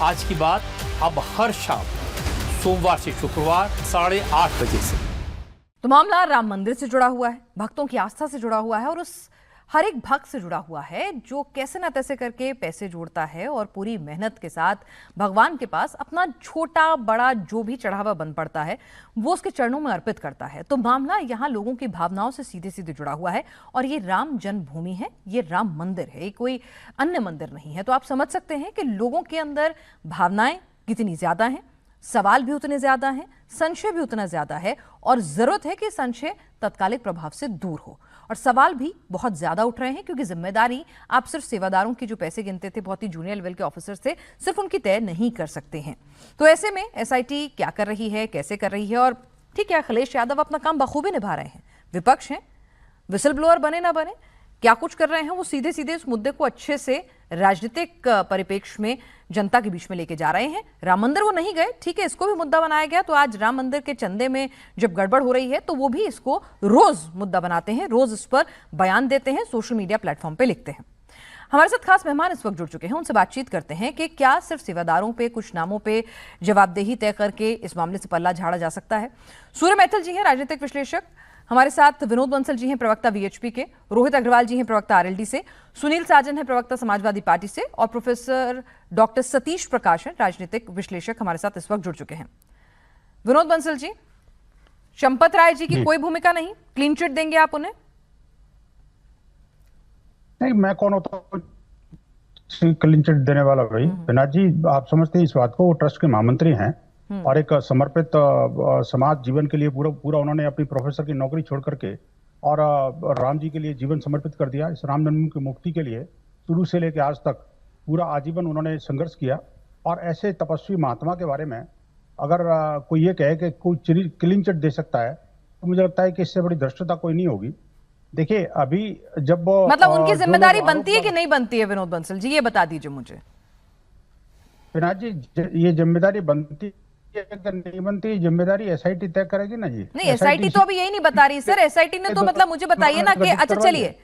आज की बात अब हर शाम सोमवार से शुक्रवार 8:30 बजे से। तो मामला राम मंदिर से जुड़ा हुआ है, भक्तों की आस्था से जुड़ा हुआ है और उस हर एक भक्त से जुड़ा हुआ है जो कैसे न तैसे करके पैसे जोड़ता है और पूरी मेहनत के साथ भगवान के पास अपना छोटा बड़ा जो भी चढ़ावा बन पड़ता है वो उसके चरणों में अर्पित करता है। तो मामला यहाँ लोगों की भावनाओं से सीधे सीधे जुड़ा हुआ है और ये राम जन्मभूमि है, ये राम मंदिर है, ये कोई अन्य मंदिर नहीं है। तो आप समझ सकते हैं कि लोगों के अंदर भावनाएं कितनी ज्यादा हैं, सवाल भी उतने ज्यादा हैं, संशय भी उतना ज्यादा है और जरूरत है कि संशय तत्कालिक प्रभाव से दूर हो। और सवाल भी बहुत ज्यादा उठ रहे हैं क्योंकि जिम्मेदारी आप सिर्फ सेवादारों की जो पैसे गिनते थे बहुत ही जूनियर लेवल के ऑफिसर से सिर्फ उनकी तय नहीं कर सकते हैं। तो ऐसे में एसआईटी क्या कर रही है, कैसे कर रही है, और ठीक है अखिलेश यादव अपना काम बखूबी निभा रहे हैं, विपक्ष हैं, विसल ब्लोअर बने ना बने, क्या कुछ कर रहे हैं वो सीधे सीधे इस मुद्दे को अच्छे से राजनीतिक परिप्रेक्ष्य में जनता के बीच में लेके जा रहे हैं। राम मंदिर वो नहीं गए, ठीक है, इसको भी मुद्दा बनाया गया। तो आज राम मंदिर के चंदे में जब गड़बड़ हो रही है तो वो भी इसको रोज मुद्दा बनाते हैं, रोज इस पर बयान देते हैं, सोशल मीडिया प्लेटफॉर्म पे लिखते हैं। हमारे साथ खास मेहमान इस वक्त जुड़ चुके हैं, उनसे बातचीत करते हैं कि क्या सिर्फ सेवादारों पे कुछ नामों पे जवाबदेही तय करके इस मामले से पल्ला झाड़ा जा सकता है। सूर्य मैथिल जी हैं राजनीतिक विश्लेषक, हमारे साथ विनोद बंसल जी हैं प्रवक्ता वीएचपी के, रोहित अग्रवाल जी हैं प्रवक्ता आरएलडी से, सुनील साजन है प्रवक्ता समाजवादी पार्टी से और प्रोफेसर डॉक्टर सतीश प्रकाश हैं राजनीतिक विश्लेषक हमारे साथ इस वक्त जुड़ चुके हैं। विनोद बंसल जी, चंपत राय जी की कोई भूमिका नहीं, क्लीन चिट देंगे आप उन्हें? नहीं, मैं कौन होता हूं क्लीन चिट देने वाला भाई। विनाथ जी, आप समझते हैं इस बात को, वो ट्रस्ट के महामंत्री हैं और एक समर्पित समाज जीवन के लिए पूरा उन्होंने अपनी प्रोफेसर की नौकरी छोड़ करके और राम जी के लिए जीवन समर्पित कर दिया। इस राम जन्मभूमि की मुक्ति के लिए शुरू से लेकर आज तक पूरा आजीवन उन्होंने संघर्ष किया। और ऐसे तपस्वी महात्मा के बारे में अगर कोई ये कहे कि कोई क्लीन चिट दे सकता है तो मुझे लगता है कि इससे बड़ी धृष्टता कोई नहीं होगी। देखिए, अभी जब मतलब उनकी जिम्मेदारी बनती है कि नहीं बनती है विनोद बंसल जी, ये बता दीजिए मुझे। विनाथ जी, ये जिम्मेदारी बनती नहीं बनती, जिम्मेदारी एसआईटी तय करेगी ना जी। नहीं, एसआईटी तो अभी यही नहीं बता रही सर, एसआईटी ने तो मतलब मुझे बताइए ना कि अच्छा चलिए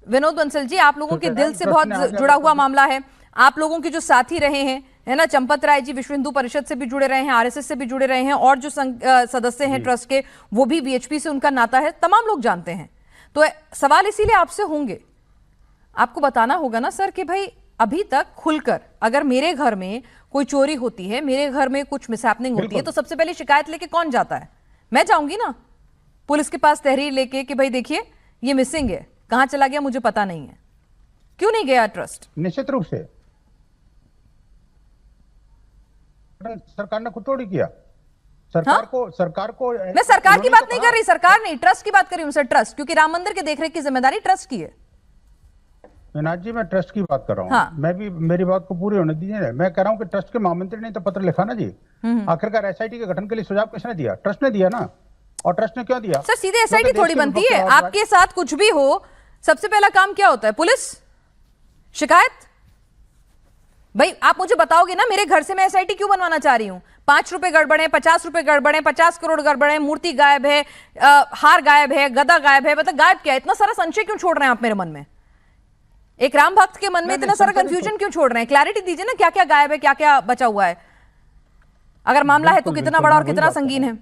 विनोद बंसल जी, आप लोगों के दिल से बहुत जुड़ा हुआ मामला है, आप लोगों के जो साथी रहे हैं है ना, चंपत राय जी विश्व हिंदू परिषद से भी जुड़े रहे हैं, आरएसएस से भी जुड़े रहे हैं और जो सदस्य हैं ट्रस्ट के वो भी वीएचपी से उनका नाता है, तमाम लोग जानते हैं। तो सवाल इसीलिए आपसे होंगे, आपको बताना होगा ना सर कि भाई अभी तक खुलकर अगर मेरे घर में कोई चोरी होती है, मेरे घर में कुछ मिसहैपनिंग होती है तो सबसे पहले शिकायत लेके कौन जाता है? मैं जाऊंगी ना पुलिस के पास तहरीर लेके कि भाई देखिए ये मिसिंग है, कहां चला गया मुझे पता नहीं है। क्यों नहीं गया ट्रस्ट? निश्चित रूप से सरकार ने खुद थोड़ी किया। सरकार को मैं सरकार की बात नहीं कर रही, सरकार नहीं, ट्रस्ट की बात कर रही हूं सर। ट्रस्ट, क्योंकि राम मंदिर के देखरेख की जिम्मेदारी ट्रस्ट की है। विनाथ जी, मैं ट्रस्ट की बात कर रहा हूँ। हाँ। मैं भी, मेरी बात को पूरी होने दीजिए। मैं कह रहा हूँ कि ट्रस्ट के महामंत्री ने तो पत्र लिखा ना जी। आखिरकार एसआईटी के गठन के लिए सुझाव किसने दिया? ट्रस्ट ने दिया ना। और ट्रस्ट ने क्यों दिया? सर सीधे एसआईटी थोड़ी बनती है, आपके साथ कुछ भी हो सबसे पहला काम क्या होता है? पुलिस, शिकायत। भाई आप मुझे बताओगे ना मेरे घर से मैं एसआईटी क्यों बनवाना चाह रही हूँ? 5 रुपए गड़बड़े, 50 रुपए गड़बड़े, 50 करोड़ गड़बड़े, मूर्ति गायब है, हार गायब है, गदा गायब है, मतलब गायब क्या है? इतना सारा संशय क्यों छोड़ रहे हैं आप मेरे मन में? एक राम भक्त के मन में इतना सारा कंफ्यूजन क्यों छोड़ रहे हैं? क्लैरिटी दीजिए ना, क्या क्या गायब है, क्या क्या बचा हुआ है, अगर मामला है तो कितना बड़ा और कितना संगीन है।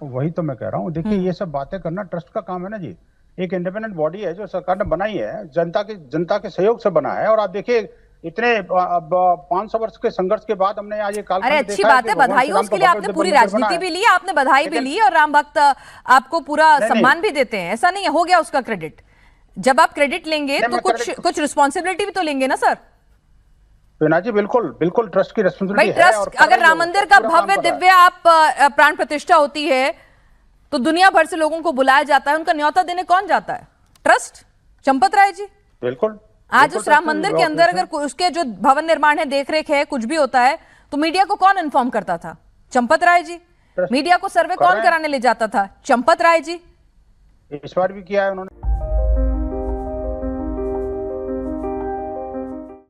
वही तो मैं कह रहा हूँ। देखिए, ये सब बातें करना ट्रस्ट का काम है ना जी। एक इंडिपेंडेंट बॉडी है जो सरकार ने बनाई है, जनता के सहयोग से बना है। और आप देखिए इतने 500 वर्ष के संघर्ष के बाद हमने आज ये काल। अरे अच्छी बात है, बधाई हो उसके लिए, आपने पूरी राजनीति भी ली, आपने बधाई भी ली और राम भक्त आपको पूरा सम्मान भी देते हैं, ऐसा नहीं है, हो गया उसका क्रेडिट। जब आप क्रेडिट लेंगे तो कुछ रिस्पॉन्सिबिलिटी भी तो लेंगे ना सर। विनाथ जी, बिल्कुल ट्रस्ट की रिस्पॉन्सिबिलिटी है। ट्रस्ट, अगर राम मंदिर का भव्य दिव्य आप प्राण प्रतिष्ठा होती है तो दुनिया भर से लोगों को बुलाया जाता है, उनका न्योता देने कौन जाता है? ट्रस्ट, चंपत राय जी। बिल्कुल। आज उस राम मंदिर के अंदर अगर उसके जो भवन निर्माण है, देखरेख है, कुछ भी होता है तो मीडिया को कौन इन्फॉर्म करता था? चंपत राय जी। मीडिया को सर्वे कौन कराने ले जाता था? चंपत राय जी। इस बार भी किया है उन्होंने।